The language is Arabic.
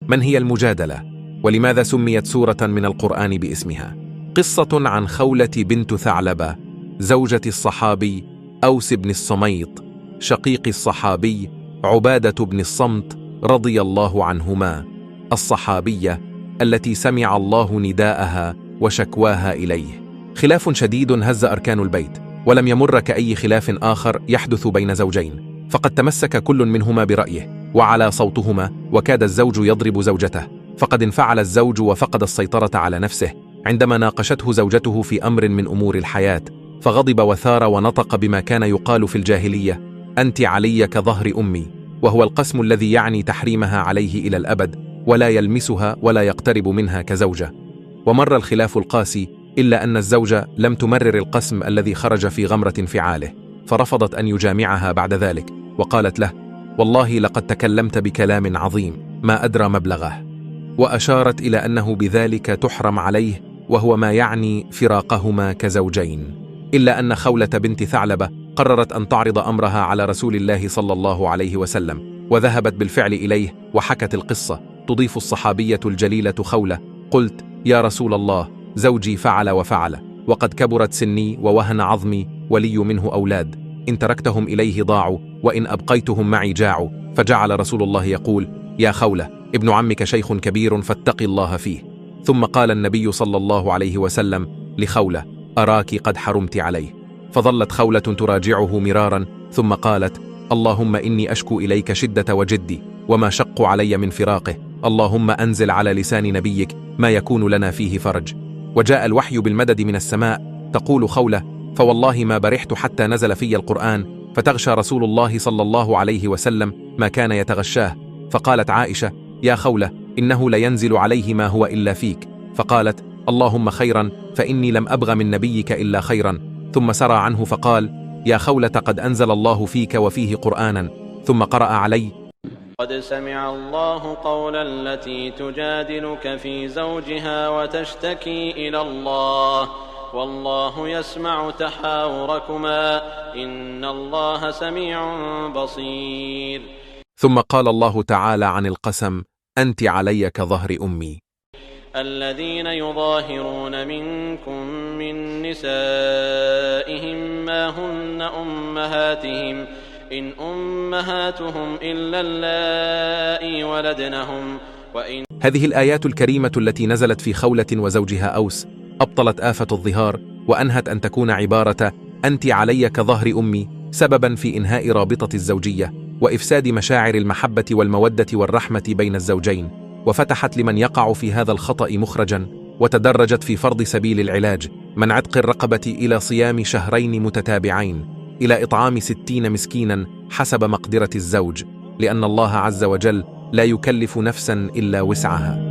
من هي المجادلة؟ ولماذا سميت سورة من القرآن باسمها؟ قصة عن خولة بنت ثعلبة زوجة الصحابي أوس بن الصميط شقيق الصحابي عبادة بن الصمت رضي الله عنهما، الصحابية التي سمع الله نداءها وشكواها إليه. خلاف شديد هز أركان البيت، ولم يمر كأي خلاف آخر يحدث بين زوجين، فقد تمسك كل منهما برأيه وعلى صوتهما، وكاد الزوج يضرب زوجته، فقد انفعل الزوج وفقد السيطرة على نفسه عندما ناقشته زوجته في أمر من أمور الحياة، فغضب وثار ونطق بما كان يقال في الجاهلية: أنت علي كظهر أمي، وهو القسم الذي يعني تحريمها عليه إلى الأبد، ولا يلمسها ولا يقترب منها كزوجة. ومر الخلاف القاسي، إلا أن الزوجة لم تمرر القسم الذي خرج في غمرة انفعاله، فرفضت أن يجامعها بعد ذلك، وقالت له: والله لقد تكلمت بكلام عظيم ما أدرى مبلغه، وأشارت إلى أنه بذلك تحرم عليه، وهو ما يعني فراقهما كزوجين. إلا أن خولة بنت ثعلبة قررت أن تعرض أمرها على رسول الله صلى الله عليه وسلم، وذهبت بالفعل إليه وحكت القصة. تضيف الصحابية الجليلة خولة: قلت: يا رسول الله، زوجي فعل وفعل، وقد كبرت سني ووهن عظمي، ولي منه أولاد، إن تركتهم إليه ضاعوا، وإن أبقيتهم معي جاعوا. فجعل رسول الله يقول: يا خولة، ابن عمك شيخ كبير فاتق الله فيه. ثم قال النبي صلى الله عليه وسلم لخولة: أراك قد حرمت عليه. فظلت خولة تراجعه مرارا، ثم قالت: اللهم إني أشكو إليك شدة وجدي وما شق علي من فراقه، اللهم أنزل على لسان نبيك ما يكون لنا فيه فرج. وجاء الوحي بالمدد من السماء. تقول خولة: فوالله ما برحت حتى نزل في القرآن، فتغشى رسول الله صلى الله عليه وسلم ما كان يتغشاه. فقالت عائشة: يا خولة، إنه لينزل عليه ما هو إلا فيك. فقالت: اللهم خيرا، فإني لم أبغ من نبيك إلا خيرا. ثم سرى عنه فقال: يا خولة، قد أنزل الله فيك وفيه قرآنا. ثم قرأ علي: قد سمع الله قول التي تجادلك في زوجها وتشتكي إلى الله والله يسمع تحاوركما إن الله سميع بصير. ثم قال الله تعالى عن القسم: أنت علي كظهر أمي. الذين يظاهرون منكم من نسائهم ما هن أمهاتهم إن أمهاتهم إلا اللائي ولدنهم وإن. هذه الآيات الكريمة التي نزلت في خولة وزوجها أوس أبطلت آفة الظهار، وأنهت أن تكون عبارة أنت علي كظهر أمي سببا في إنهاء رابطة الزوجية وإفساد مشاعر المحبة والمودة والرحمة بين الزوجين، وفتحت لمن يقع في هذا الخطأ مخرجا، وتدرجت في فرض سبيل العلاج من عتق الرقبة إلى صيام شهرين متتابعين، إلى إطعام 60 مسكينا حسب مقدرة الزوج، لأن الله عز وجل لا يكلف نفسا إلا وسعها.